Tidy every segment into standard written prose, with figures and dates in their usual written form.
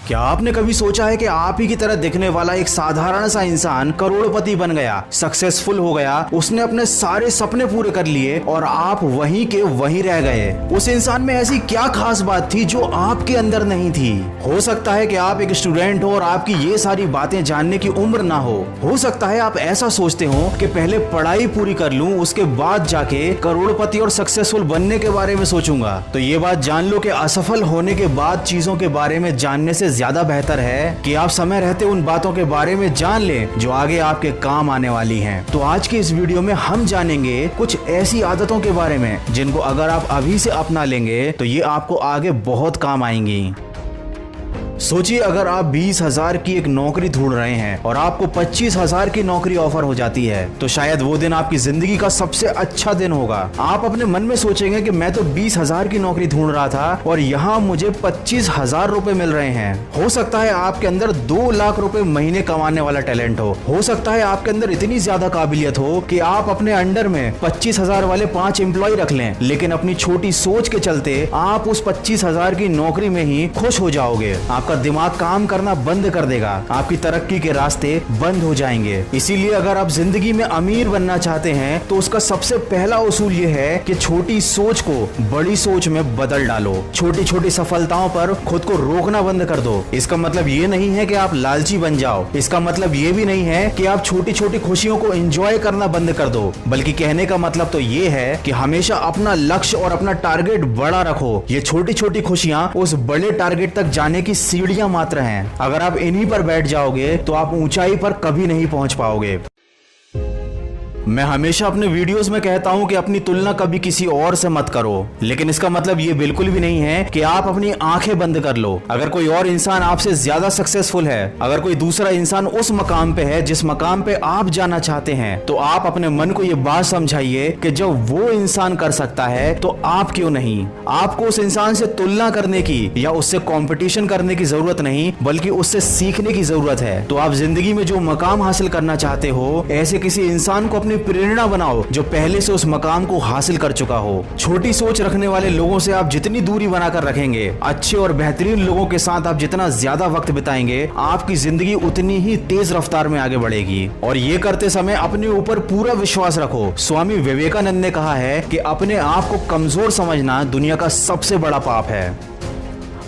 क्या आपने कभी सोचा है कि आप ही की तरह दिखने वाला एक साधारण सा इंसान करोड़पति बन गया, सक्सेसफुल हो गया, उसने अपने सारे सपने पूरे कर लिए और आप वहीं के वहीं रह गए। उस इंसान में ऐसी क्या खास बात थी जो आपके अंदर नहीं थी? हो सकता है कि आप एक स्टूडेंट हो और आपकी ये सारी बातें जानने की उम्र ना हो सकता है आप ऐसा सोचते हो कि पहले पढ़ाई पूरी कर लूं, उसके बाद जाके करोड़पति और सक्सेसफुल बनने के बारे में सोचूंगा। तो ये बात जान लो कि असफल होने के बाद चीजों के बारे में जानने से ज्यादा बेहतर है कि आप समय रहते उन बातों के बारे में जान लें जो आगे आपके काम आने वाली हैं। तो आज की इस वीडियो में हम जानेंगे कुछ ऐसी आदतों के बारे में जिनको अगर आप अभी से अपना लेंगे तो ये आपको आगे बहुत काम आएंगी। सोचिए अगर आप 20,000 की एक नौकरी ढूंढ रहे हैं और आपको 25,000 की नौकरी ऑफर हो जाती है तो शायद वो दिन आपकी जिंदगी का सबसे अच्छा दिन होगा। आप अपने मन में सोचेंगे कि मैं तो 20,000 की नौकरी ढूंढ रहा था और यहाँ मुझे 25,000 रुपए मिल रहे हैं। हो सकता है आपके अंदर 2 लाख रुपए महीने कमाने वाला टैलेंट हो सकता है आपके अंदर इतनी ज्यादा काबिलियत हो कि आप अपने अंडर में 25,000 वाले 5 एम्प्लॉय रख लें, लेकिन अपनी छोटी सोच के चलते आप उस 25,000 की नौकरी में ही खुश हो जाओगे। आपका दिमाग काम करना बंद कर देगा, आपकी तरक्की के रास्ते बंद हो जाएंगे। इसीलिए अगर आप जिंदगी में अमीर बनना चाहते हैं तो उसका सबसे पहला उसूल ये है कि छोटी सोच को बड़ी सोच में बदल डालो। छोटी छोटी सफलताओं पर खुद को रोकना बंद कर दो। इसका मतलब ये नहीं है कि आप लालची बन जाओ, इसका मतलब ये भी नहीं है कि आप छोटी छोटी खुशियों को एंजॉय करना बंद कर दो, बल्कि कहने का मतलब तो ये है कि हमेशा अपना लक्ष्य और अपना टारगेट बड़ा रखो। ये छोटी छोटी खुशियां उस बड़े टारगेट तक जाने की सीढ़ियां मात्र हैं। अगर आप इन्हीं पर बैठ जाओगे तो आप ऊंचाई पर कभी नहीं पहुंच पाओगे। मैं हमेशा अपने वीडियोस में कहता हूं कि अपनी तुलना कभी किसी और से मत करो, लेकिन इसका मतलब ये बिल्कुल भी नहीं है कि आप अपनी आंखें बंद कर लो। अगर कोई और इंसान आपसे ज्यादा सक्सेसफुल है, अगर कोई दूसरा इंसान उस मकाम पे है जिस मकाम पे आप जाना चाहते हैं, तो आप अपने मन को ये बात समझाइए कि जब वो इंसान कर सकता है तो आप क्यों नहीं। आपको उस इंसान से तुलना करने की या उससे कॉम्पिटिशन करने की जरूरत नहीं, बल्कि उससे सीखने की जरूरत है। तो आप जिंदगी में जो मकाम हासिल करना चाहते हो, ऐसे किसी इंसान को अपनी प्रेरणा बनाओ जो पहले से उस मकाम को हासिल कर चुका हो। छोटी सोच रखने वाले लोगों से आप जितनी दूरी बनाकर रखेंगे, अच्छे और बेहतरीन लोगों के साथ आप जितना ज्यादा वक्त बिताएंगे, आपकी जिंदगी उतनी ही तेज रफ्तार में आगे बढ़ेगी। और ये करते समय अपने ऊपर पूरा विश्वास रखो। स्वामी विवेकानंद ने कहा है कि अपने आप को कमजोर समझना दुनिया का सबसे बड़ा पाप है।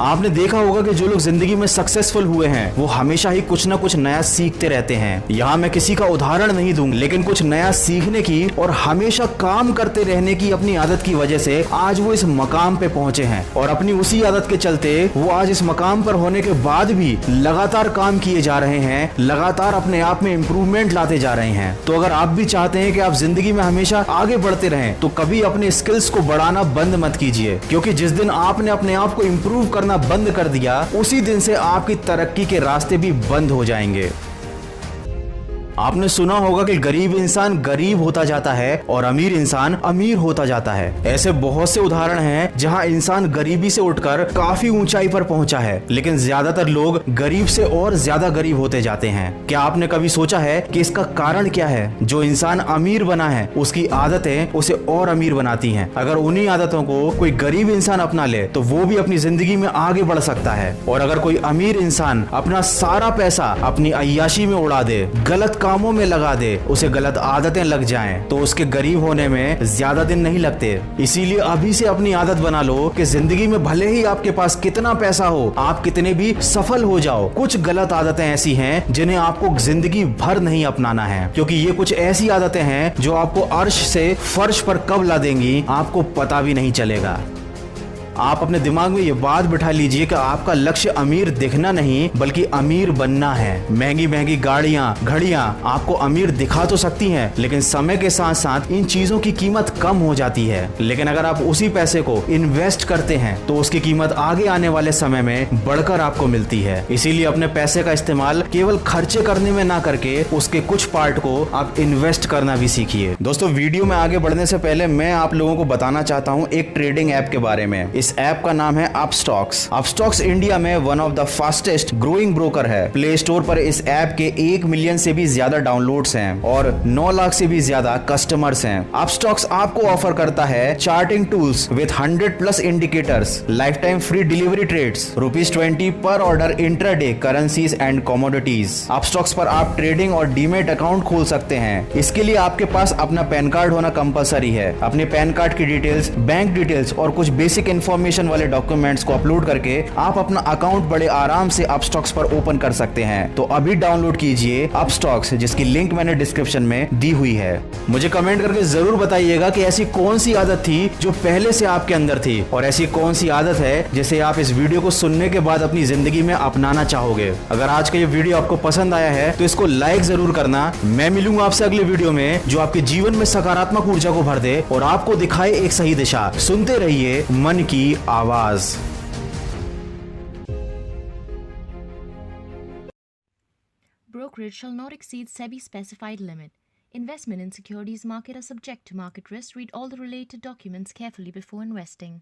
आपने देखा होगा कि जो लोग जिंदगी में सक्सेसफुल हुए हैं वो हमेशा ही कुछ ना कुछ नया सीखते रहते हैं। यहाँ मैं किसी का उदाहरण नहीं दूंगा, लेकिन कुछ नया सीखने की और हमेशा काम करते रहने की अपनी आदत की वजह से आज वो इस मकाम पे पहुंचे हैं। और अपनी उसी आदत के चलते वो आज इस मकाम पर होने के बाद भी लगातार काम किए जा रहे हैं, लगातार अपने आप में इम्प्रूवमेंट लाते जा रहे हैं। तो अगर आप भी चाहते हैं कि आप जिंदगी में हमेशा आगे बढ़ते रहें तो कभी अपने स्किल्स को बढ़ाना बंद मत कीजिए, क्योंकि जिस दिन आपने अपने आप को इम्प्रूव करना बंद कर दिया, उसी दिन से आपकी तरक्की के रास्ते भी बंद हो जाएंगे। आपने सुना होगा कि गरीब इंसान गरीब होता जाता है और अमीर इंसान अमीर होता जाता है। ऐसे बहुत से उदाहरण हैं जहां इंसान गरीबी से उठकर काफी ऊंचाई पर पहुंचा है, लेकिन ज्यादातर लोग गरीब से और ज्यादा गरीब होते जाते हैं। क्या आपने कभी सोचा है कि इसका कारण क्या है? जो इंसान अमीर बना है उसकी आदतें उसे और अमीर बनाती हैं। अगर उन्हीं आदतों को कोई गरीब इंसान अपना ले तो वो भी अपनी जिंदगी में आगे बढ़ सकता है। और अगर कोई अमीर इंसान अपना सारा पैसा अपनी अय्याशी में उड़ा दे, गलत कामों में लगा दे, उसे गलत आदतें लग जाएं, तो उसके गरीब होने में ज्यादा दिन नहीं लगते। इसीलिए अभी से अपनी आदत बना लो कि जिंदगी में भले ही आपके पास कितना पैसा हो, आप कितने भी सफल हो जाओ, कुछ गलत आदतें ऐसी हैं जिन्हें आपको जिंदगी भर नहीं अपनाना है, क्योंकि ये कुछ ऐसी आदतें हैं जो आपको अर्श से फर्श पर कब ला देंगी आपको पता भी नहीं चलेगा। आप अपने दिमाग में ये बात बिठा लीजिए कि आपका लक्ष्य अमीर दिखना नहीं बल्कि अमीर बनना है। महंगी महंगी गाड़ियां, घड़ियां आपको अमीर दिखा तो सकती हैं, लेकिन समय के साथ साथ इन चीजों की कीमत कम हो जाती है। लेकिन अगर आप उसी पैसे को इन्वेस्ट करते हैं तो उसकी कीमत आगे आने वाले समय में बढ़कर आपको मिलती है। इसीलिए अपने पैसे का इस्तेमाल केवल खर्चे करने में ना करके उसके कुछ पार्ट को आप इन्वेस्ट करना भी सीखिए। दोस्तों, वीडियो में आगे बढ़ने से पहले मैं आप लोगों को बताना चाहता हूँ एक ट्रेडिंग ऐप के बारे में। इस ऐप का नाम है अपस्टॉक्स। अपस्टॉक्स इंडिया में one of the fastest growing broker है। प्ले स्टोर पर इस ऐप के 1 मिलियन से भी ज्यादा डाउनलोड्स हैं और 9 लाख से भी ज्यादा कस्टमर्स हैं। अपस्टॉक्स आपको ऑफर करता है charting tools with 100+ indicators, lifetime free delivery trades, ₹20 पर order intraday currencies and commodities. Upstox पर आप ट्रेडिंग और डीमेट अकाउंट खोल सकते हैं। इसके लिए आपके पास अपना पैन कार्ड होना कंपलसरी है। अपने पैन कार्ड की डिटेल्स, बैंक डिटेल्स और कुछ बेसिक इंफॉर्मेशन वाले डॉक्यूमेंट्स को अपलोड करके आप अपना अकाउंट बड़े आराम से अपस्टॉक्स पर ओपन कर सकते हैं। तो अभी डाउनलोड कीजिए अपस्टॉक्स, जिसकी लिंक मैंने डिस्क्रिप्शन में दी हुई है। मुझे कमेंट करके जरूर बताइएगा कि ऐसी कौन सी आदत थी जो पहले से आपके अंदर थी और ऐसी कौन सी आदत है जिसे आप इस वीडियो को सुनने के बाद अपनी जिंदगी में अपनाना चाहोगे। अगर आज का ये वीडियो आपको पसंद आया है तो इसको लाइक जरूर करना। मैं मिलूंगा आपसे अगले वीडियो में जो आपके जीवन में सकारात्मक ऊर्जा को भर दे और आपको दिखाए एक सही दिशा। सुनते रहिए मन की आवाज। Brokerage shall not exceed SEBI specified limit. Investment in securities market are subject to market risk. Read all the related documents carefully before investing.